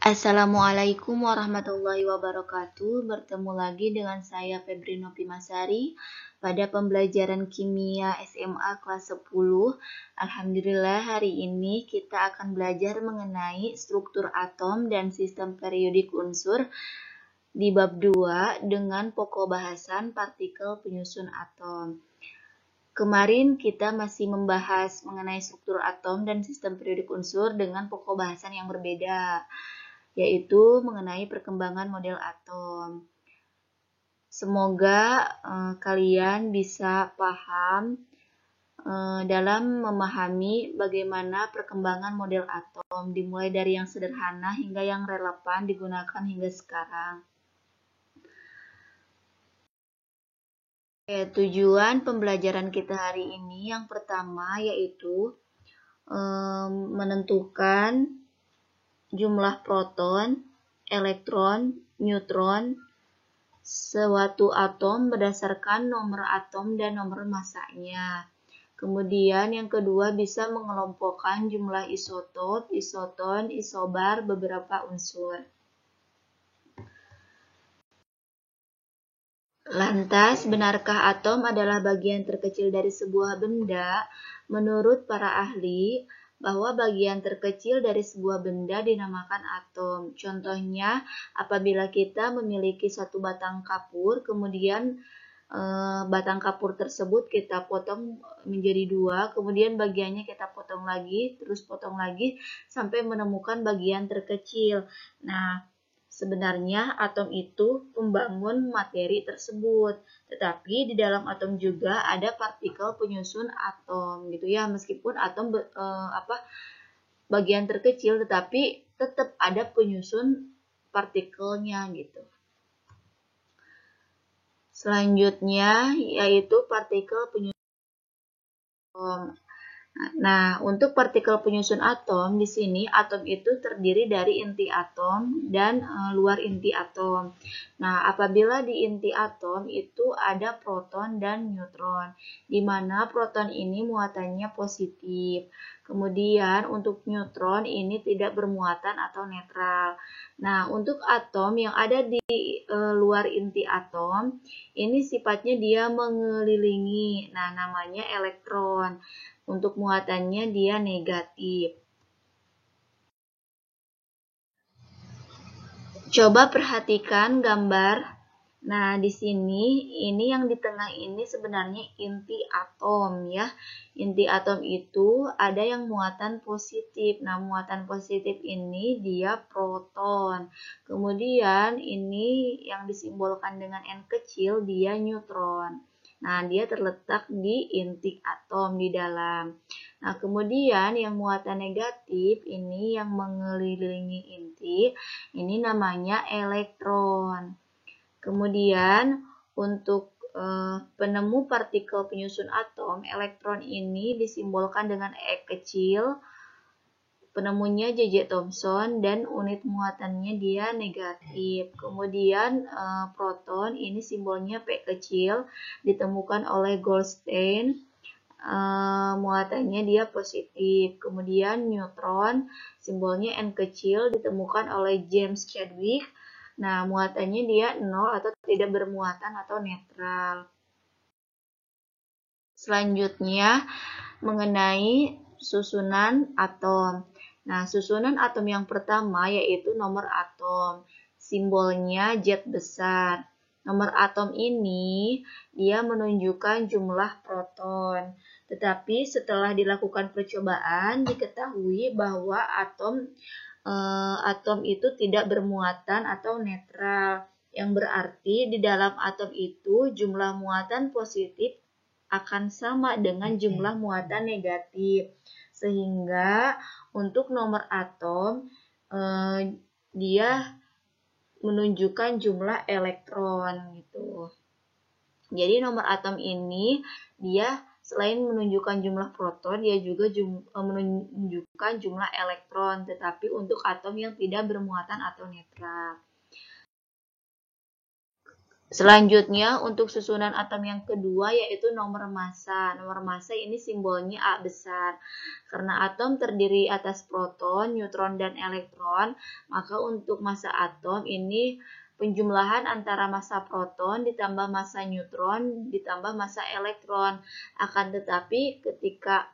Assalamualaikum warahmatullahi wabarakatuh. Bertemu lagi dengan saya Febri Nopimasari pada pembelajaran kimia SMA kelas 10. Alhamdulillah hari ini kita akan belajar mengenai struktur atom dan sistem periodik unsur di bab 2 dengan pokok bahasan partikel penyusun atom. Kemarin kita masih membahas mengenai struktur atom dan sistem periodik unsur dengan pokok bahasan yang berbeda, yaitu mengenai perkembangan model atom. Semoga kalian bisa paham dalam memahami bagaimana perkembangan model atom, dimulai dari yang sederhana hingga yang relevan digunakan hingga sekarang. Tujuan pembelajaran kita hari ini yang pertama yaitu menentukan jumlah proton, elektron, neutron suatu atom berdasarkan nomor atom dan nomor masanya. Kemudian yang kedua bisa mengelompokkan jumlah isotop, isoton, isobar beberapa unsur. Lantas, benarkah atom adalah bagian terkecil dari sebuah benda? Menurut para ahli, bahwa bagian terkecil dari sebuah benda dinamakan atom. Contohnya, apabila kita memiliki satu batang kapur, kemudian batang kapur tersebut kita potong menjadi dua, kemudian bagiannya kita potong lagi, terus potong lagi, sampai menemukan bagian terkecil. Nah, sebenarnya atom itu pembangun materi tersebut, tetapi di dalam atom juga ada partikel penyusun atom, gitu ya. Meskipun atom bagian terkecil, tetapi tetap ada penyusun partikelnya, gitu. Selanjutnya yaitu partikel penyusun atom. Nah, untuk partikel penyusun atom, di sini atom itu terdiri dari inti atom dan luar inti atom. Nah, apabila di inti atom itu ada proton dan neutron, di mana proton ini muatannya positif. Kemudian untuk neutron ini tidak bermuatan atau netral. Nah, untuk atom yang ada di luar inti atom, ini sifatnya dia mengelilingi. Nah, namanya elektron. Untuk muatannya dia negatif. Coba perhatikan gambar. Nah, di sini ini yang di tengah ini sebenarnya inti atom ya. Inti atom itu ada yang muatan positif. Nah, muatan positif ini dia proton. Kemudian ini yang disimbolkan dengan N kecil dia neutron. Nah, dia terletak di inti atom di dalam. Nah, kemudian yang muatan negatif ini yang mengelilingi inti, ini namanya elektron. Kemudian untuk penemu partikel penyusun atom, elektron ini disimbolkan dengan E kecil, penemunya J.J. Thomson, dan unit muatannya dia negatif. Kemudian proton ini simbolnya P kecil, ditemukan oleh Goldstein, muatannya dia positif. Kemudian neutron simbolnya N kecil, ditemukan oleh James Chadwick. Nah, muatannya dia 0 atau tidak bermuatan atau netral. Selanjutnya mengenai susunan atom. Nah, susunan atom yang pertama yaitu nomor atom. Simbolnya Z besar. Nomor atom ini dia menunjukkan jumlah proton. Tetapi setelah dilakukan percobaan diketahui bahwa atom itu tidak bermuatan atau netral. Yang berarti di dalam atom itu jumlah muatan positif akan sama dengan jumlah muatan negatif. Sehingga untuk nomor atom dia menunjukkan jumlah elektron gitu. Jadi nomor atom ini dia selain menunjukkan jumlah proton, dia juga menunjukkan jumlah elektron, tetapi untuk atom yang tidak bermuatan atau netral. Selanjutnya untuk susunan atom yang kedua yaitu nomor massa. Nomor massa ini simbolnya A besar. Karena atom terdiri atas proton, neutron, dan elektron, maka untuk massa atom ini penjumlahan antara massa proton ditambah massa neutron ditambah massa elektron. Akan tetapi ketika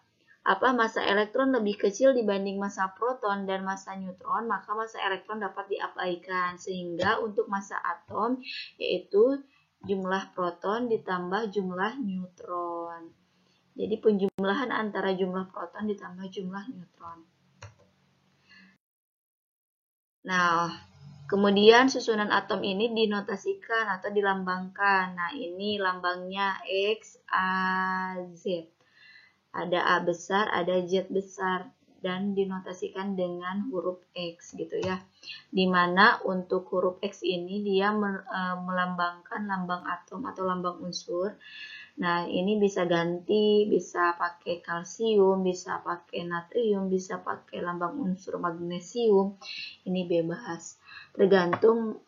massa elektron lebih kecil dibanding massa proton dan massa neutron, maka massa elektron dapat diabaikan. Sehingga untuk massa atom yaitu jumlah proton ditambah jumlah neutron. Jadi penjumlahan antara jumlah proton ditambah jumlah neutron. Nah, kemudian susunan atom ini dinotasikan atau dilambangkan. Nah, ini lambangnya X, A, Z. Ada A besar, ada Z besar, dan dinotasikan dengan huruf X gitu ya. Dimana untuk huruf X ini dia melambangkan lambang atom atau lambang unsur. Nah, ini bisa ganti, bisa pakai kalsium, bisa pakai natrium, bisa pakai lambang unsur magnesium. Ini bebas, tergantung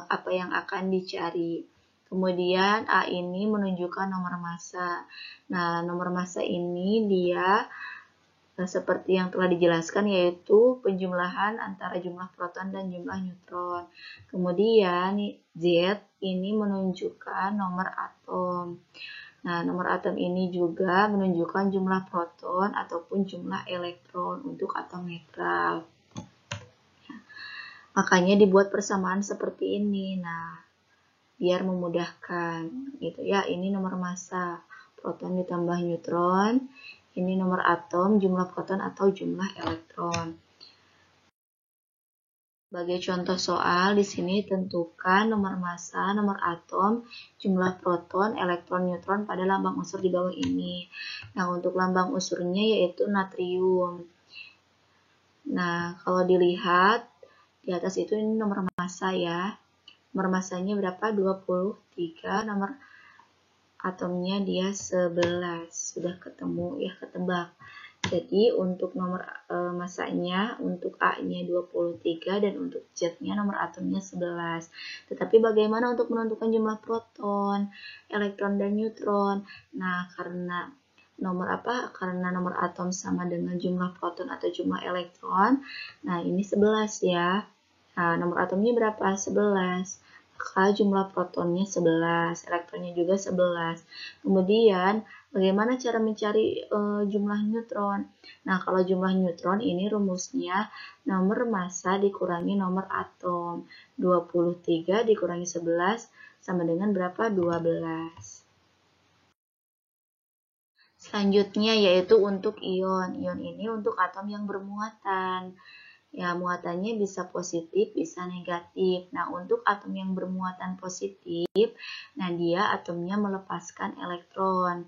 apa yang akan dicari. Kemudian A ini menunjukkan nomor massa. Nah, nomor massa ini dia seperti yang telah dijelaskan yaitu penjumlahan antara jumlah proton dan jumlah neutron. Kemudian Z ini menunjukkan nomor atom. Nah, nomor atom ini juga menunjukkan jumlah proton ataupun jumlah elektron untuk atom netral. Makanya dibuat persamaan seperti ini. Nah, biar memudahkan gitu ya. Ini nomor massa, proton ditambah neutron. Ini nomor atom, jumlah proton atau jumlah elektron. Sebagai contoh soal, di sini tentukan nomor massa, nomor atom, jumlah proton, elektron, neutron pada lambang unsur di bawah ini. Nah, untuk lambang unsurnya yaitu natrium. Nah, kalau dilihat di atas itu ini nomor massa ya. Nomor massanya berapa? 23, nomor atomnya dia 11. Sudah ketemu ya, ketebak. Jadi untuk nomor massanya, untuk A-nya 23 dan untuk Z-nya nomor atomnya 11. Tetapi bagaimana untuk menentukan jumlah proton, elektron, dan neutron? Nah, karena nomor atom sama dengan jumlah proton atau jumlah elektron. Nah, ini 11 ya. Nah, nomor atomnya berapa? 11. Maka jumlah protonnya 11, elektronnya juga 11. Kemudian bagaimana cara mencari jumlah neutron? Nah, kalau jumlah neutron ini rumusnya nomor massa dikurangi nomor atom. 23 dikurangi 11 sama dengan berapa? 12. Selanjutnya yaitu untuk ion. Ion ini untuk atom yang bermuatan. Ya, muatannya bisa positif, bisa negatif. Nah, untuk atom yang bermuatan positif, nah dia atomnya melepaskan elektron.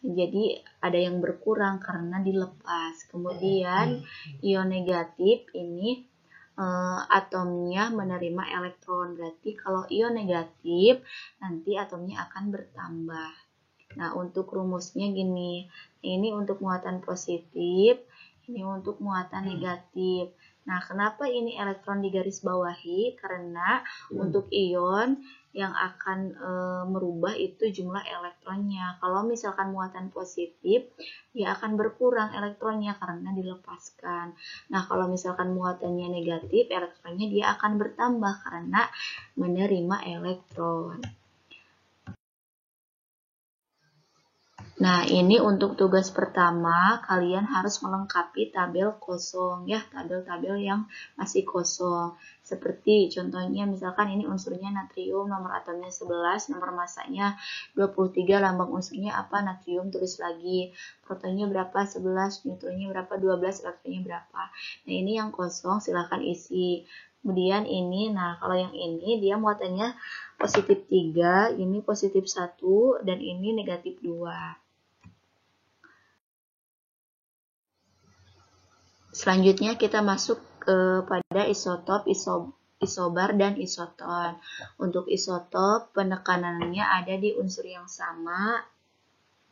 Jadi, ada yang berkurang karena dilepas. Kemudian, ion negatif ini atomnya menerima elektron. Berarti kalau ion negatif, nanti atomnya akan bertambah. Nah, untuk rumusnya gini. Ini untuk muatan positif, ini untuk muatan negatif. Nah, kenapa ini elektron digaris bawahi? Karena untuk ion yang akan merubah itu jumlah elektronnya. Kalau misalkan muatan positif, dia akan berkurang elektronnya karena dilepaskan. Nah, kalau misalkan muatannya negatif, elektronnya dia akan bertambah karena menerima elektron. Nah, ini untuk tugas pertama, kalian harus melengkapi tabel kosong ya, tabel-tabel yang masih kosong. Seperti contohnya misalkan ini unsurnya natrium, nomor atomnya 11, nomor massanya 23, lambang unsurnya apa? Natrium, tulis lagi. Protonnya berapa? 11, neutronnya berapa? 12, elektronnya berapa? Nah, ini yang kosong, silahkan isi. Kemudian ini, nah kalau yang ini dia muatannya positif 3, ini positif 1, dan ini negatif 2. Selanjutnya kita masuk pada isotop, isobar, dan isoton. Untuk isotop, penekanannya ada di unsur yang sama,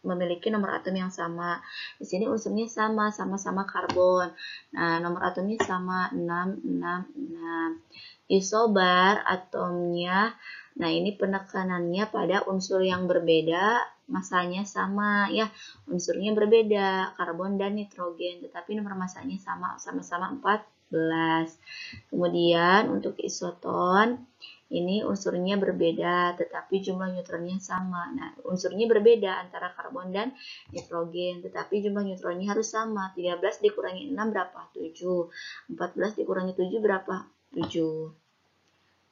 memiliki nomor atom yang sama. Di sini unsurnya sama-sama karbon. Nah, nomor atomnya sama 666. Isobar atomnya Nah, ini penekanannya pada unsur yang berbeda, masanya sama ya. Unsurnya berbeda, karbon dan nitrogen, tetapi nomor masanya sama-sama 14. Kemudian untuk isoton, ini unsurnya berbeda, tetapi jumlah neutronnya sama. Nah, unsurnya berbeda antara karbon dan nitrogen, tetapi jumlah neutronnya harus sama. 13 dikurangi 6 berapa? 7. 14 dikurangi 7 berapa? 7.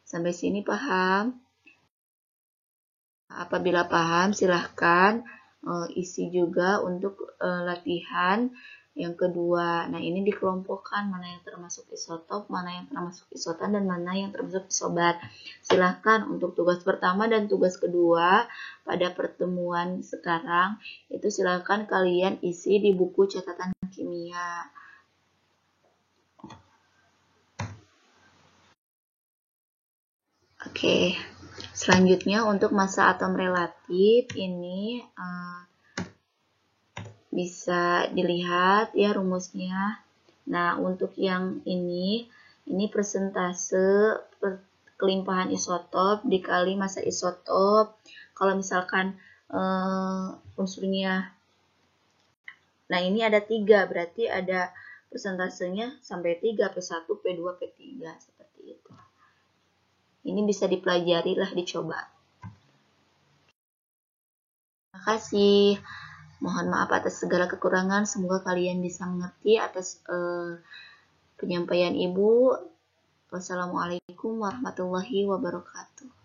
Sampai sini paham? Apabila paham, silahkan isi juga untuk latihan yang kedua. Nah, ini dikelompokkan mana yang termasuk isotop, mana yang termasuk isoton, dan mana yang termasuk isobat. Silahkan untuk tugas pertama dan tugas kedua pada pertemuan sekarang, itu silahkan kalian isi di buku catatan kimia. Oke, selanjutnya untuk massa atom relatif ini bisa dilihat ya rumusnya. Nah, untuk yang ini persentase kelimpahan isotop dikali massa isotop. Kalau misalkan unsurnya, nah ini ada 3, berarti ada persentasenya sampai 3, P1, P2, P3, seperti itu. Ini bisa dipelajari lah, dicoba. Terima kasih. Mohon maaf atas segala kekurangan. Semoga kalian bisa mengerti atas penyampaian Ibu. Wassalamualaikum warahmatullahi wabarakatuh.